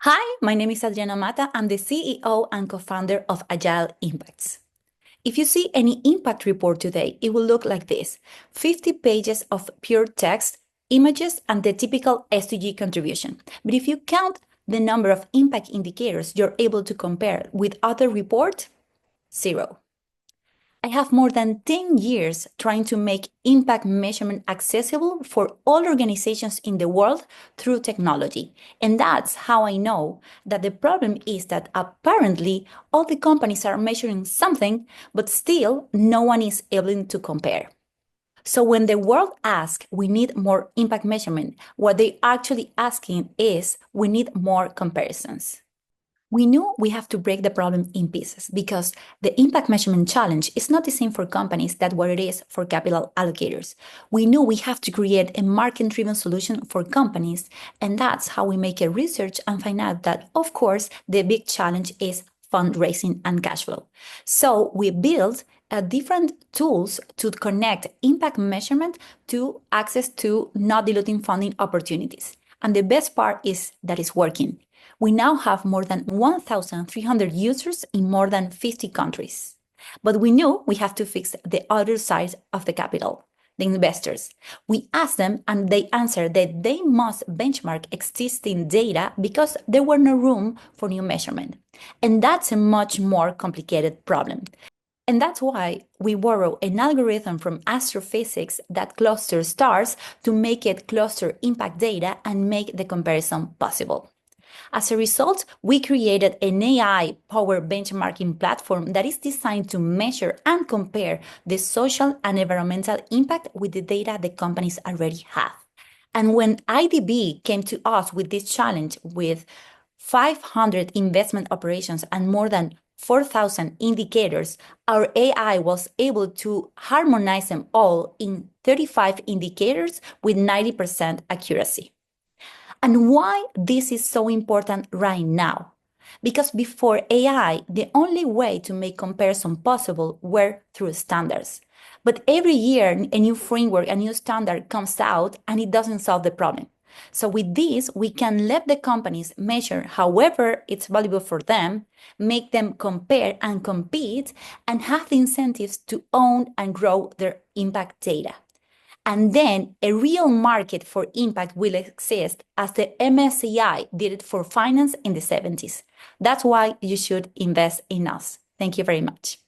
Hi, my name is Adriana Mata. I'm the CEO and co-founder of Agile Impacts. If you see any impact report today, it will look like this: 50 pages of pure text, images, and the typical SDG contribution. But if you count the number of impact indicators you're able to compare with other reports, zero. I have more than 10 years trying to make impact measurement accessible for all organizations in the world through technology. And that's how I know that the problem is that apparently all the companies are measuring something, but still no one is able to compare. So when the world asks, we need more impact measurement, what they actually asking is, we need more comparisons. We knew we have to break the problem in pieces because the impact measurement challenge is not the same for companies that what it is for capital allocators. We knew we have to create a market-driven solution for companies, and that's how we make a research and find out that, of course, the big challenge is fundraising and cash flow. So we built different tools to connect impact measurement to access to not diluting funding opportunities. And the best part is that it's working. We now have more than 1,300 users in more than 50 countries. But we knew we have to fix the other side of the capital, the investors. We asked them and they answered that they must benchmark existing data because there were no room for new measurement. And that's a much more complicated problem. And that's why we borrow an algorithm from astrophysics that clusters stars to make it cluster impact data and make the comparison possible. As a result, we created an AI-powered benchmarking platform that is designed to measure and compare the social and environmental impact with the data the companies already have. And when IDB came to us with this challenge with 500 investment operations and more than 4,000 indicators, our AI was able to harmonize them all in 35 indicators with 90% accuracy. And why this is so important right now? Because before AI, the only way to make comparison possible were through standards. But every year, a new framework, a new standard comes out, and it doesn't solve the problem. So with this, we can let the companies measure however it's valuable for them, make them compare and compete, and have the incentives to own and grow their impact data. And then a real market for impact will exist as the MSCI did it for finance in the 70s. That's why you should invest in us. Thank you very much.